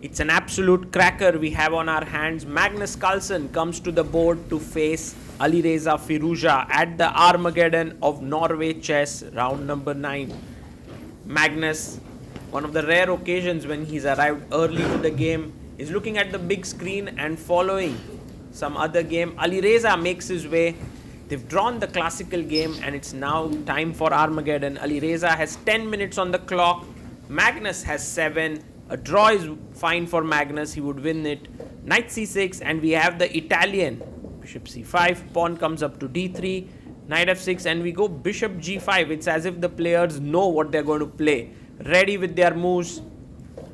It's an absolute cracker we have on our hands. Magnus Carlsen comes to the board to face Alireza Firouzja at the Armageddon of Norway Chess, round number 9. Magnus, one of the rare occasions when he's arrived early to the game, is looking at the big screen and following some other game. Alireza makes his way. They've drawn the classical game and it's now time for Armageddon. Alireza has 10 minutes on the clock. Magnus has 7. A draw is fine for Magnus. He would win it. Knight c6 and we have the Italian. Bishop c5. Pawn comes up to d3. Knight f6 and we go bishop g5. It's as if the players know what they're going to play. Ready with their moves.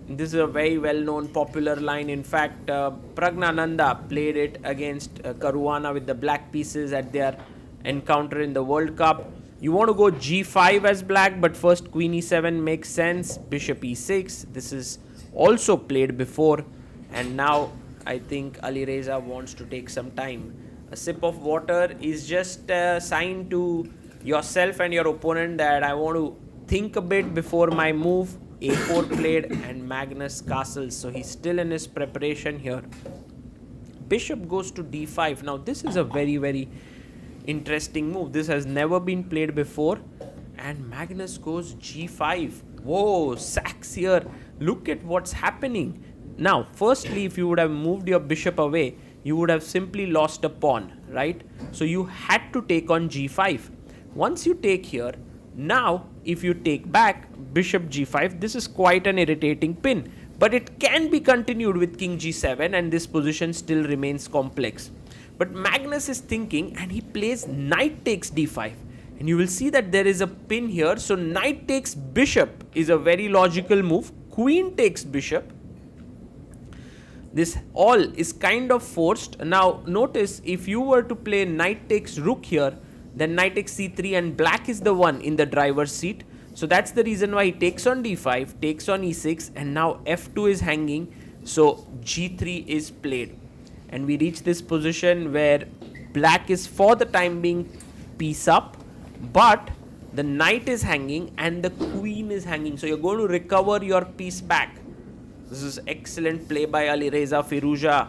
This is a very well-known popular line. In fact, Pragnananda played it against Caruana with the black pieces at their encounter in the World Cup. You want to go g5 as black, but first queen e7 makes sense. Bishop e6. This is also played before. And now I think Alireza wants to take some time. A sip of water is just a sign to yourself and your opponent that I want to think a bit before my move. a4 played and Magnus castles. So he's still in his preparation here. Bishop goes to d5. Now this is a very, very interesting move. This has never been played before. And Magnus goes g5. Whoa, sacks here. Look at what's happening. Now, firstly, if you would have moved your bishop away, you would have simply lost a pawn, right? So you had to take on g5. Once you take here, now if you take back bishop g5, this is quite an irritating pin. But it can be continued with king g7 and this position still remains complex. But Magnus is thinking and he plays knight takes d5. And you will see that there is a pin here. So knight takes bishop is a very logical move. Queen takes bishop. This all is kind of forced. Now notice if you were to play knight takes rook here, then knight takes c3 and black is the one in the driver's seat. So that's the reason why he takes on d5, takes on e6 and now f2 is hanging. So g3 is played. And we reach this position where black is for the time being piece up. But the knight is hanging and the queen is hanging. So you're going to recover your piece back. This is excellent play by Alireza Firouzja.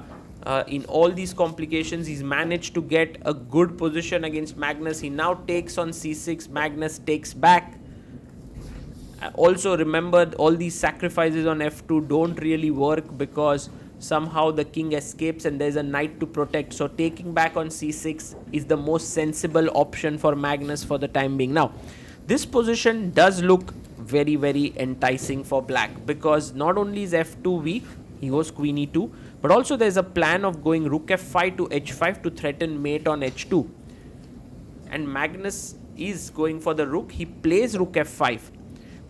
In all these complications, he's managed to get a good position against Magnus. He now takes on c6. Magnus takes back. Also remember, all these sacrifices on f2 don't really work because somehow the king escapes and there's a knight to protect. So taking back on c6 is the most sensible option for Magnus for the time being. Now, this position does look very, very enticing for black because not only is f2 weak, he goes queen e2, but also there's a plan of going rook f5 to h5 to threaten mate on h2. And Magnus is going for the rook. He plays rook f5.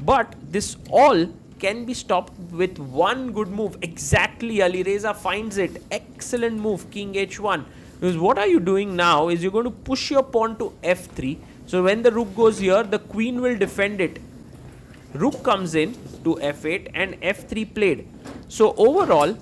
But this all can be stopped with one good move. Exactly, Alireza finds it. Excellent move, king h1. Because what are you doing now is you're going to push your pawn to f3. So when the rook goes here, the queen will defend it. Rook comes in to f8 and f3 played. So overall,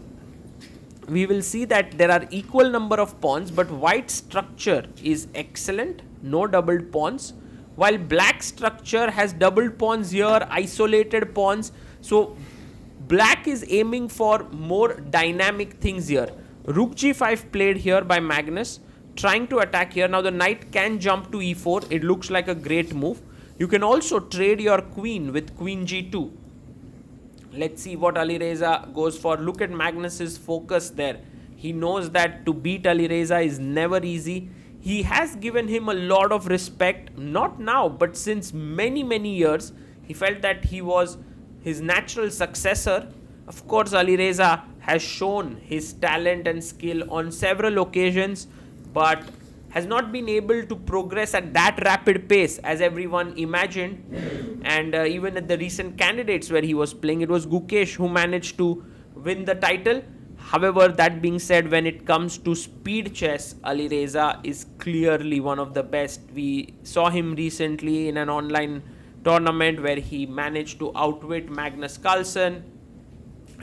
we will see that there are equal number of pawns, but white structure is excellent. No doubled pawns. While black structure has doubled pawns here, isolated pawns. So black is aiming for more dynamic things here. Rook g5 played here by Magnus, trying to attack here. Now the knight can jump to e4. It looks like a great move. You can also trade your queen with queen g2. Let's see what Alireza goes for. Look at Magnus's focus there. He knows that to beat Alireza is never easy. He has given him a lot of respect, not now, but since many, many years. He felt that he was his natural successor. Of course, Alireza has shown his talent and skill on several occasions, but has not been able to progress at that rapid pace as everyone imagined. And even at the recent candidates where he was playing, it was Gukesh who managed to win the title. However, that being said, when it comes to speed chess, Alireza is clearly one of the best. We saw him recently in an online tournament where he managed to outwit Magnus Carlsen.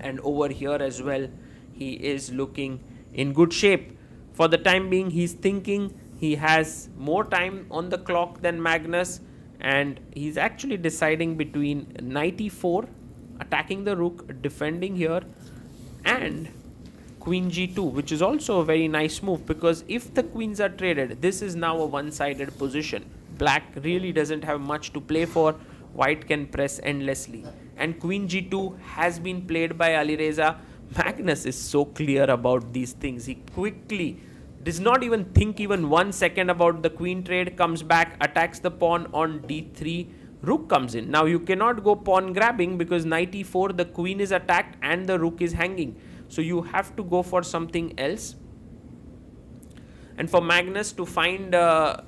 And over here as well, he is looking in good shape. For the time being, he's thinking he has more time on the clock than Magnus. And he's actually deciding between knight e4, attacking the rook, defending here, And queen g2, which is also a very nice move, because if the queens are traded, this is now a one-sided position. Black really doesn't have much to play for. White can press endlessly. And queen g2 has been played by Alireza. Magnus is so clear about these things. He quickly does not even think even 1 second about the queen trade, comes back, attacks the pawn on d3, rook comes in. Now you cannot go pawn grabbing because knight e4, the queen is attacked and the rook is hanging. So you have to go for something else. And for Magnus to find a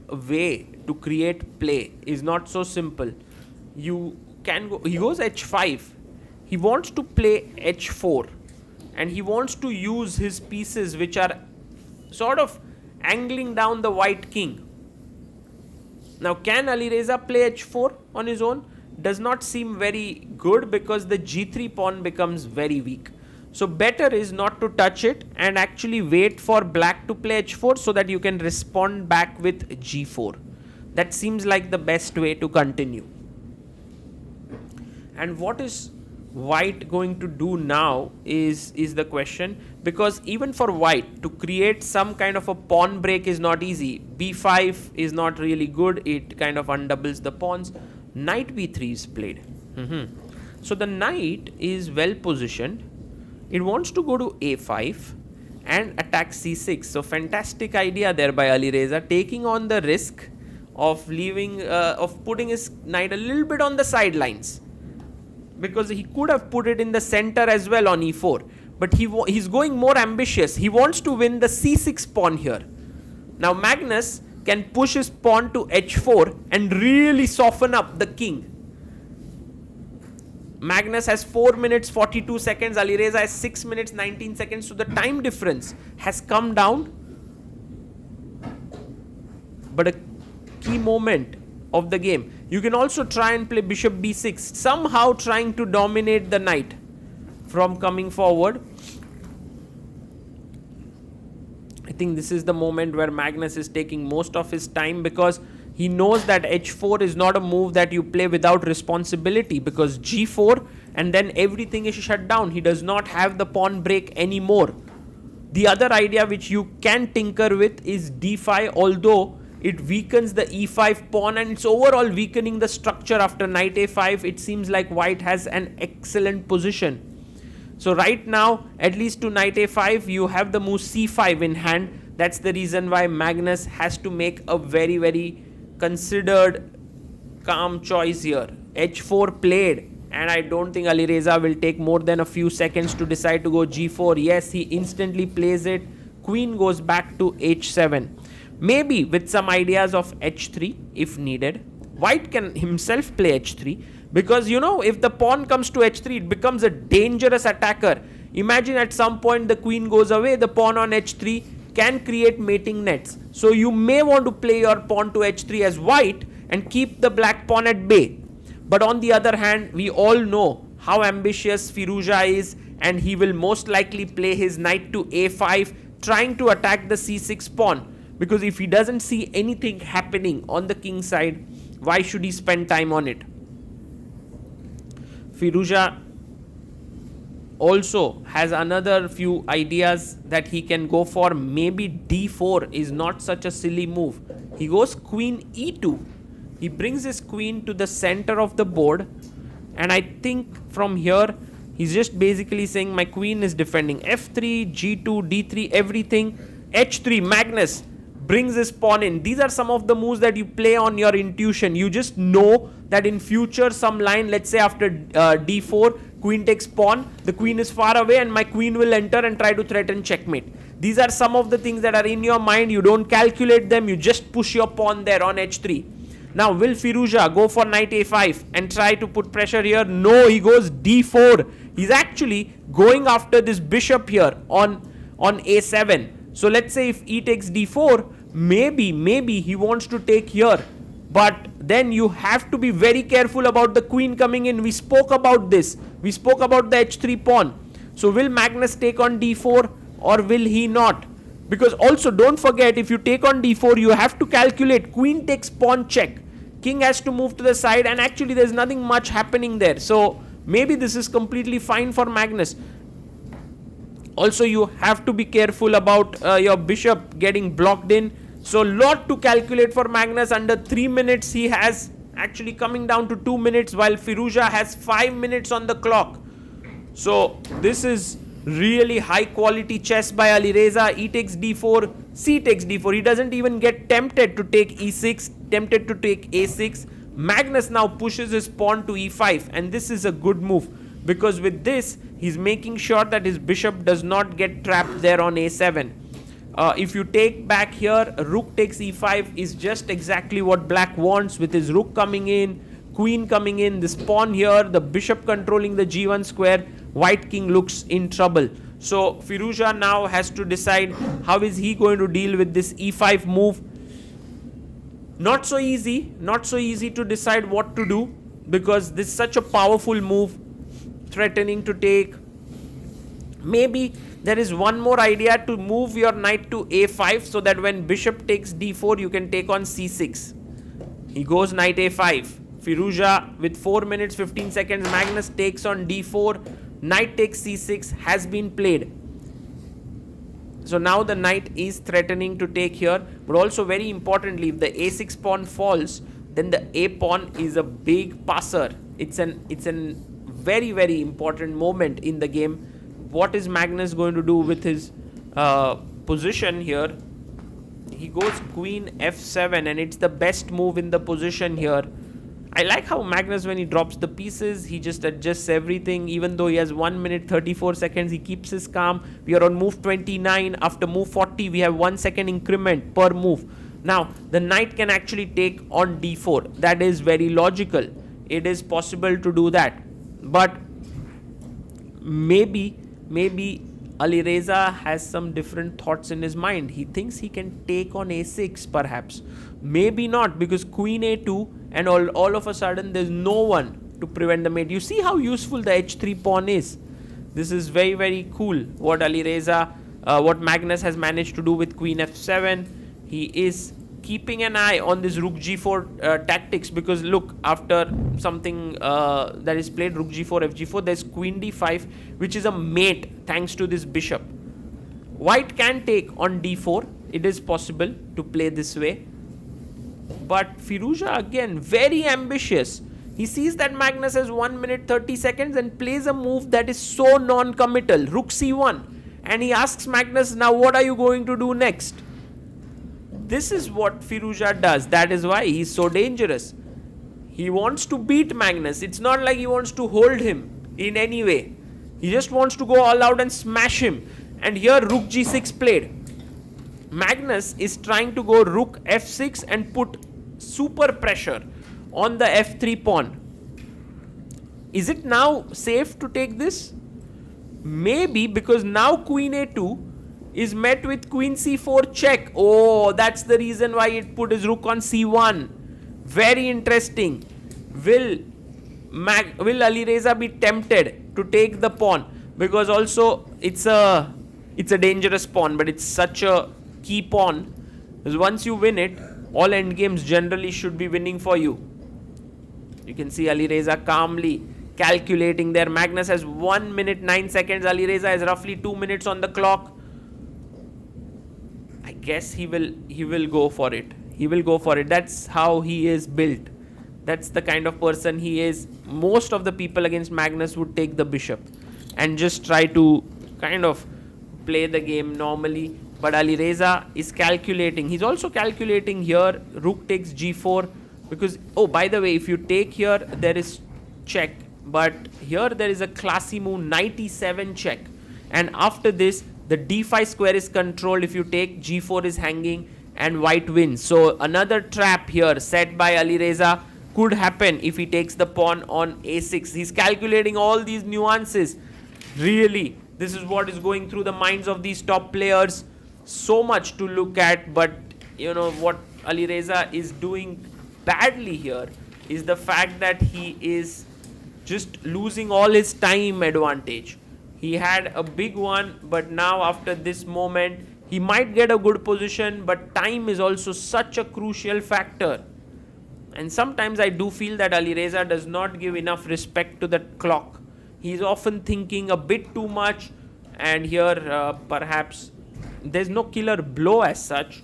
way to create play is not so simple. You can go, he goes h5. He wants to play h4 and he wants to use his pieces which are sort of angling down the white king. Now can Alireza play h4 on his own? Does not seem very good because the g3 pawn becomes very weak. So better is not to touch it and actually wait for black to play h4 so that you can respond back with g4. That seems like the best way to continue. And what is white going to do now is the question, because even for white to create some kind of a pawn break is not easy. b5 is not really good, it kind of undoubles the pawns. Knight b3 is played. So the knight is well positioned. It wants to go to a5 and attack c6. So fantastic idea there by Alireza, taking on the risk of leaving of putting his knight a little bit on the sidelines, because he could have put it in the center as well on e4, but he's going more ambitious. He wants to win the c6 pawn here. Now Magnus can push his pawn to h4 and really soften up the king. Magnus has 4 minutes 42 seconds, Alireza has 6 minutes 19 seconds, so the time difference has come down. But a key moment of the game, you can also try and play bishop b6, somehow trying to dominate the knight from coming forward. I think this is the moment where Magnus is taking most of his time, because he knows that h4 is not a move that you play without responsibility, because g4 and then everything is shut down. He does not have the pawn break anymore. The other idea which you can tinker with is d5, although it weakens the e5 pawn and it's overall weakening the structure. After knight a5, it seems like white has an excellent position. So right now, at least to knight a5, you have the move c5 in hand. That's the reason why Magnus has to make a very, very considered, calm choice here. h4 played, and I don't think Alireza will take more than a few seconds to decide to go g4. Yes, he instantly plays it. Queen goes back to h7. Maybe with some ideas of h3 if needed. White can himself play h3, because you know, if the pawn comes to h3, it becomes a dangerous attacker. Imagine at some point the queen goes away, the pawn on h3 can create mating nets. So you may want to play your pawn to h3 as white and keep the black pawn at bay. But on the other hand, we all know how ambitious Firouzja is, and he will most likely play his knight to a5, trying to attack the c6 pawn. Because if he doesn't see anything happening on the king side, why should he spend time on it? Firouzja also has another few ideas that he can go for. Maybe d4 is not such a silly move. He goes queen e2. He brings his queen to the center of the board, and I think from here he's just basically saying my queen is defending. f3, g2, d3, everything. h3, Magnus brings his pawn in. These are some of the moves that you play on your intuition. You just know that in future some line, let's say after d4, queen takes pawn, the queen is far away and my queen will enter and try to threaten checkmate. These are some of the things that are in your mind. You don't calculate them, you just push your pawn there on h3. Now will Firouzja go for knight a5 and try to put pressure here? No, he goes d4. He's actually going after this bishop here on a7. So let's say if e takes d4, maybe he wants to take here. But then you have to be very careful about the queen coming in. We spoke about this. We spoke about the h3 pawn. So will Magnus take on d4 or will he not? Because also don't forget, if you take on d4, you have to calculate queen takes pawn check. King has to move to the side, and actually there's nothing much happening there. So maybe this is completely fine for Magnus. Also, you have to be careful about your bishop getting blocked in. So, lot to calculate for Magnus. Under 3 minutes, he has actually coming down to 2 minutes, while Firouzja has 5 minutes on the clock. So, this is really high quality chess by Alireza. E takes d4, c takes d4. He doesn't even get tempted to take e6, tempted to take a6. Magnus now pushes his pawn to e5, and this is a good move, because with this he's making sure that his bishop does not get trapped there on a7. If you take back here, rook takes e5 is just exactly what black wants, with his rook coming in, queen coming in, this pawn here, the bishop controlling the g1 square. White king looks in trouble. So Firouzja now has to decide how is he going to deal with this e5 move. Not so easy to decide what to do, because this is such a powerful move, threatening to take. Maybe there is one more idea, to move your knight to a5, so that when bishop takes d4 you can take on c6. He goes knight a5. Firouzja with 4 minutes 15 seconds. Magnus takes on d4. Knight takes c6 has been played. So now the knight is threatening to take here, but also very importantly, if the a6 pawn falls, then the a pawn is a big passer. It's an very, very important moment in the game. What is Magnus going to do with his position here? He goes queen f7, and it's the best move in the position here. I like how Magnus, when he drops the pieces, he just adjusts everything. Even though he has 1 minute 34 seconds, he keeps his calm. We are on move 29. After move 40, we have 1 second increment per move. Now, the knight can actually take on d4. That is very logical. It is possible to do that. But maybe Alireza has some different thoughts in his mind. He thinks he can take on a6 perhaps. Maybe not, because queen a2, and all of a sudden there's no one to prevent the mate. You see how useful the h3 pawn is. This is very, very cool what Magnus has managed to do with queen f7. He is keeping an eye on this rook g4 tactics, because look, after something that is played, rook g4, fg4, there's queen d5, which is a mate thanks to this bishop. White can take on d4. It is possible to play this way. But Firouzja again very ambitious. He sees that Magnus has 1 minute 30 seconds and plays a move that is so non-committal, rook c1, and he asks Magnus, now what are you going to do next? This is what Firouzja does. That is why he's so dangerous. He wants to beat Magnus. It's not like he wants to hold him in any way. He just wants to go all out and smash him. And here rook g6 played. Magnus is trying to go rook f6 and put super pressure on the f3 pawn. Is it now safe to take this? Maybe, because now queen a2 is met with queen c4 check. Oh, that's the reason why it put his rook on c1. Very interesting. Will Alireza be tempted to take the pawn? Because also it's a dangerous pawn, but it's such a key pawn. Because once you win it, all endgames generally should be winning for you. You can see Alireza calmly calculating there. Magnus has 1 minute 9 seconds. Alireza has roughly 2 minutes on the clock. I guess he will go for it. He will go for it. That's how he is built. That's the kind of person he is. Most of the people against Magnus would take the bishop and just try to kind of play the game normally. But Alireza is calculating. He's also calculating here. Rook takes g4. Because, oh, by the way, if you take here, there is check. But here there is a classy move, knight e7 check. And after this, the d5 square is controlled. If you take, g4 is hanging and white wins. So another trap here set by Alireza could happen if he takes the pawn on a6. He's calculating all these nuances. Really, this is what is going through the minds of these top players. So much to look at, but you know what Alireza is doing badly here is the fact that he is just losing all his time advantage. He had a big one, but now after this moment, he might get a good position, but time is also such a crucial factor. And sometimes I do feel that Alireza does not give enough respect to the clock. He's often thinking a bit too much, And here perhaps there's no killer blow as such,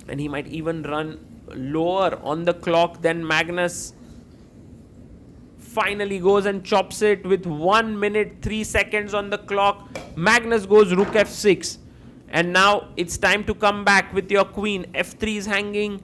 and he might even run lower on the clock. Then Magnus finally goes and chops it with 1 minute 3 seconds on the clock. Magnus goes rook f6, and now it's time to come back with your queen. f3 is hanging.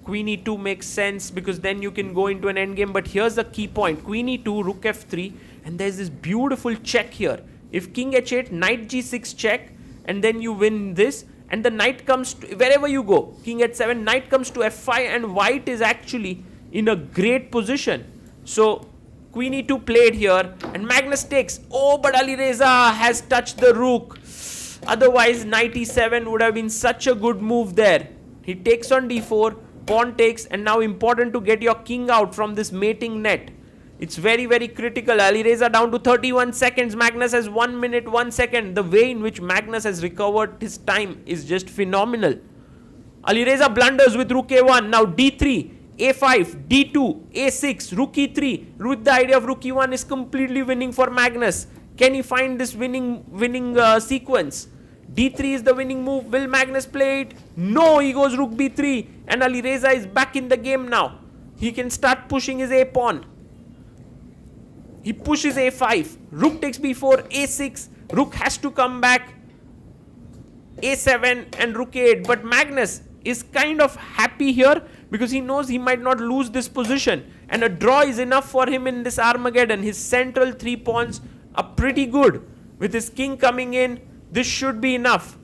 Queen e2 makes sense because then you can go into an endgame. But here's the key point: queen e2, rook f3, and there's this beautiful check here. If king h8, knight g6 check, and then you win this, and the knight comes to wherever you go. King h7, knight comes to f5, and white is actually in a great position. So queen e2 played here, and Magnus takes. Oh, but Alireza has touched the rook. Otherwise, knight e7 would have been such a good move there. He takes on d4, pawn takes, and now important to get your king out from this mating net. It's very, very critical. Alireza down to 31 seconds. Magnus has 1 minute 1 second. The way in which Magnus has recovered his time is just phenomenal. Alireza blunders with rook a1. Now d3, a5, d2, a6, rook e3. With the idea of rook e1 is completely winning for Magnus. Can he find this winning sequence? d3 is the winning move. Will Magnus play it? No, he goes rook b3, and Alireza is back in the game now. He can start pushing his a pawn. He pushes a5, rook takes b4, a6, rook has to come back, a7 and rook a8. But Magnus is kind of happy here because he knows he might not lose this position, and a draw is enough for him in this Armageddon. His central 3 pawns are pretty good. With his king coming in, this should be enough.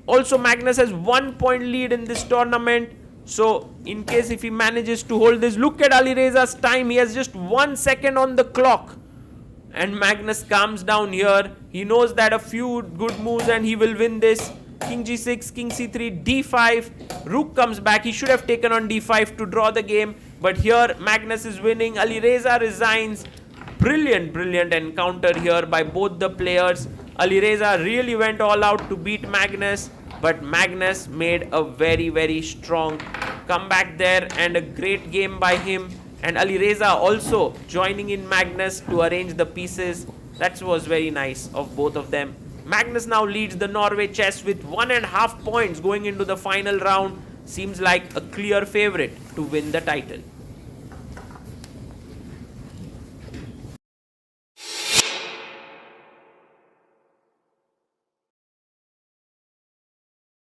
Also, Magnus has 1 point lead in this tournament. So, in case if he manages to hold this, look at Alireza's time. He has just 1 second on the clock. And Magnus calms down here. He knows that a few good moves and he will win this. King g6, king c3, d5. Rook comes back. He should have taken on d5 to draw the game. But here, Magnus is winning. Alireza resigns. Brilliant, brilliant encounter here by both the players. Alireza really went all out to beat Magnus. But Magnus made a very, very strong comeback there, and a great game by him. And Alireza also joining in Magnus to arrange the pieces. That was very nice of both of them. Magnus now leads the Norway Chess with 1.5 points going into the final round. Seems like a clear favorite to win the title.